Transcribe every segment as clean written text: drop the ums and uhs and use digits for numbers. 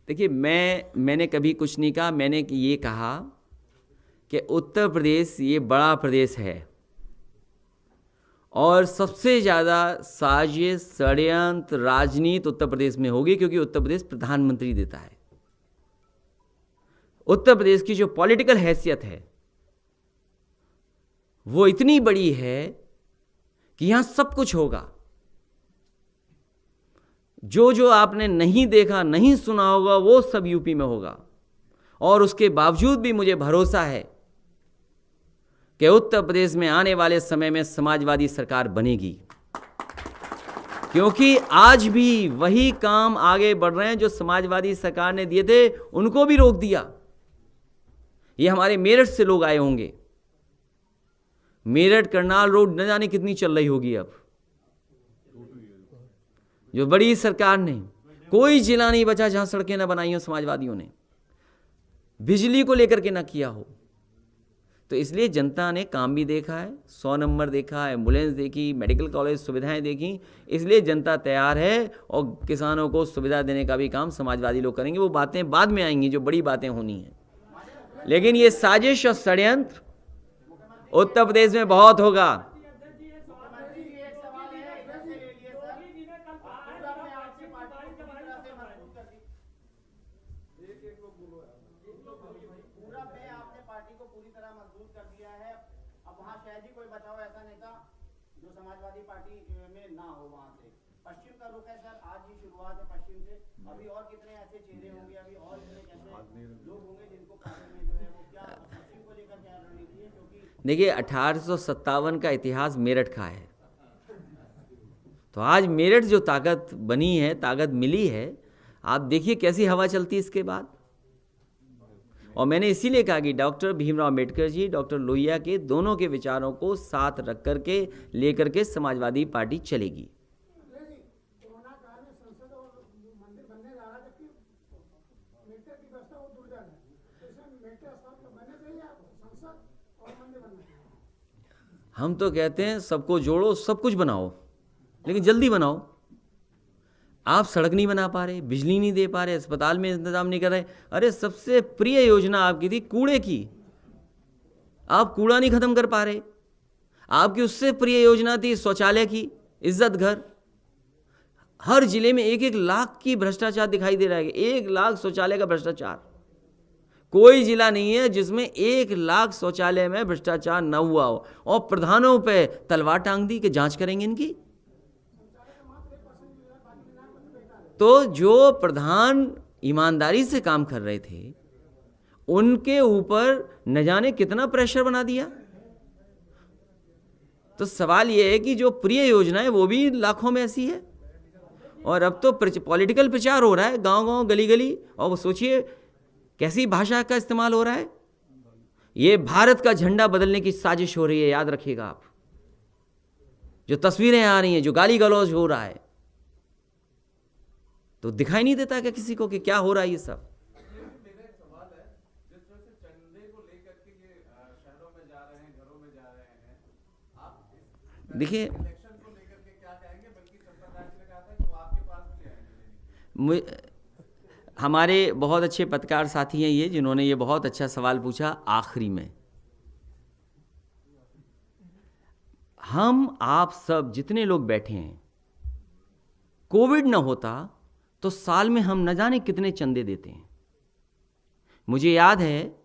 देखिए, मैंने कभी कुछ नहीं कहा। मैंने ये कहा कि उत्तर प्रदेश ये बड़ा प्रदेश है और सबसे ज़्यादा साजिश, षड्यंत्र, राजनीति उत्तर प्रदेश में होगी, क्योंकि उत्तर प्रदेश प्रधानमंत्री देता है। उत्तर प्रदेश की जो पॉलिटिकल हैसियत है वो इतनी बड़ी है कि यहां सब कुछ होगा। जो जो आपने नहीं देखा, नहीं सुना होगा, वो सब यूपी में होगा। और उसके बावजूद भी मुझे भरोसा है कि उत्तर प्रदेश में आने वाले समय में समाजवादी सरकार बनेगी, क्योंकि आज भी वही काम आगे बढ़ रहे हैं जो समाजवादी सरकार ने दिए थे, उनको भी रोक दिया। ये हमारे मेरठ से लोग आए होंगे। मेरठ करनाल रोड न जाने कितनी चल रही होगी अब, जो बड़ी सरकार ने, कोई जिला नहीं बचा जहां सड़कें ना बनाई हो समाजवादियों ने, बिजली को लेकर के ना किया हो। तो इसलिए जनता ने काम भी देखा है, 100 नंबर देखा, एम्बुलेंस देखी, मेडिकल कॉलेज सुविधाएं देखी। इसलिए जनता तैयार है और किसानों को सुविधा देने का भी काम समाजवादी लोग करेंगे। वो बातें बाद में आएंगी, जो बड़ी बातें होनी हैं। लेकिन ये साजिश और षड्यंत्र उत्तर प्रदेश में बहुत होगा। समाजवादी पार्टी में ना हो वहां से पश्चिम का रुख है सर। आज ही शुरुआत है पश्चिम से, अभी और कितने ऐसे चेहरे होंगे, अभी और कितने कैसे लोग होंगे जिनको पार्टी में जो है वो क्या पश्चिम को लेकर क्या रणनीति है? क्योंकि देखिए, 1857 का इतिहास मेरठ का है। तो आज मेरठ जो ताकत बनी है, ताकत मिली है, आप देखिए कैसी हवा चलती है इसके बाद। और मैंने इसीलिए कहा कि डॉक्टर भीमराव अंबेडकर जी, डॉक्टर लोहिया के दोनों के विचारों को साथ रख करके लेकर के समाजवादी पार्टी चलेगी। हम तो कहते हैं सबको जोड़ो, सब कुछ बनाओ, लेकिन जल्दी बनाओ। आप सड़क नहीं बना पा रहे, बिजली नहीं दे पा रहे, अस्पताल में इंतजाम नहीं कर रहे। अरे सबसे प्रिय योजना आपकी थी कूड़े की, आप कूड़ा नहीं खत्म कर पा रहे। आपकी उससे प्रिय योजना थी शौचालय की, इज्जत घर। हर जिले में 1-1 लाख की भ्रष्टाचार दिखाई दे रहा है, 1 लाख शौचालय का भ्रष्टाचार। कोई जिला नहीं है जिसमें 1 लाख शौचालय में भ्रष्टाचार न हुआ हो। और प्रधानों पे तलवार टांग दी कि जांच करेंगे इनकी। तो जो प्रधान ईमानदारी से काम कर रहे थे, उनके ऊपर न जाने कितना प्रेशर बना दिया। तो सवाल यह है कि जो प्रिय योजना है वो भी लाखों में ऐसी है। और अब तो पॉलिटिकल प्रचार हो रहा है गांव-गांव, गली-गली। और वो सोचिए कैसी भाषा का इस्तेमाल हो रहा है। ये भारत का झंडा बदलने की साजिश हो रही है, याद रखिएगा आप। जो तस्वीरें आ रही हैं, जो गाली गलौज हो रहा है, तो दिखाई नहीं देता क्या किसी को कि क्या हो रहा है ये सब। मेरा एक सवाल है, जिस तरह से चंदे को लेकर के ये शहरों में जा रहे हैं, घरों में जा रहे हैं, आप देखिए, इलेक्शन को लेकर के क्या कहेंगे? बल्कि चंद्रकांत जी ने कहा था कि वो आपके पास भी आएंगे। हमारे बहुत अच्छे पत्रकार साथी हैं ये, जिन्होंने ये बहुत अच्छा सवाल पूछा आखिरी में। हम आप सब जितने लोग बैठे हैं, कोविड न होता तो साल में हम न जाने कितने चंदे देते हैं। मुझे याद है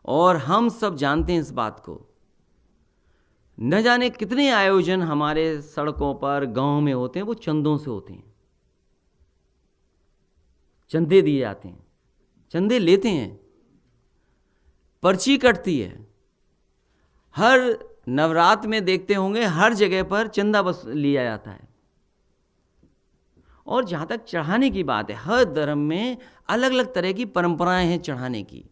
और हम सब जानते हैं इस बात को, न जाने कितने आयोजन हमारे सड़कों पर, गांव में होते हैं, वो चंदों से होते हैं। चंदे दिए जाते हैं, चंदे लेते हैं, पर्ची कटती है। हर नवरात्र में देखते होंगे हर जगह पर चंदा बस लिया जाता है। और जहाँ तक चढ़ाने की बात है, हर धर्म में अलग अलग तरह की परंपराएं हैं चढ़ाने की,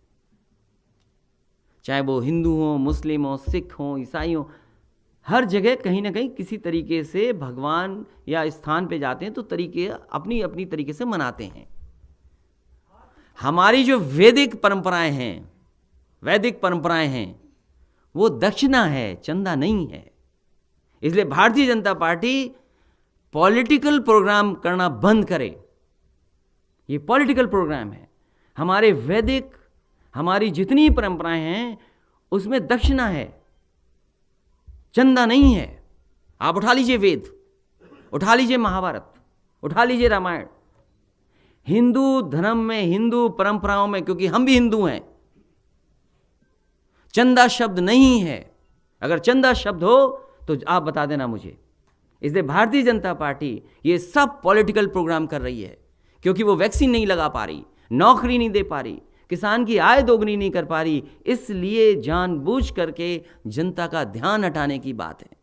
चाहे वो हिंदू हो, मुस्लिम हो, सिख हो, ईसाई हो। हर जगह कहीं ना कहीं किसी तरीके से भगवान या स्थान पे जाते हैं तो तरीके अपनी अपनी तरीके से मनाते हैं। हमारी जो वैदिक परंपराएं हैं वो दक्षिणा है, चंदा नहीं है। इसलिए Bharatiya Janata party political programme करना बंद करे ये पॉलिटिकल प्रोग्राम है। हमारे वैदिक, हमारी जितनी परंपराएं हैं उसमें दक्षिणा है, चंदा नहीं है। आप उठा लीजिए वेद, उठा लीजिए महाभारत, उठा लीजिए रामायण। हिंदू धर्म में, हिंदू परंपराओं में, क्योंकि हम भी हिंदू हैं, चंदा शब्द नहीं है। अगर चंदा शब्द हो तो आप बता देना मुझे। इसलिए भारतीय जनता पार्टी ये सब पॉलिटिकल प्रोग्राम कर रही है, क्योंकि वो वैक्सीन नहीं लगा पा रही, नौकरी नहीं दे पा रही, किसान की आय दोगुनी नहीं कर पा रही, इसलिए जानबूझ करके जनता का ध्यान हटाने की बात है।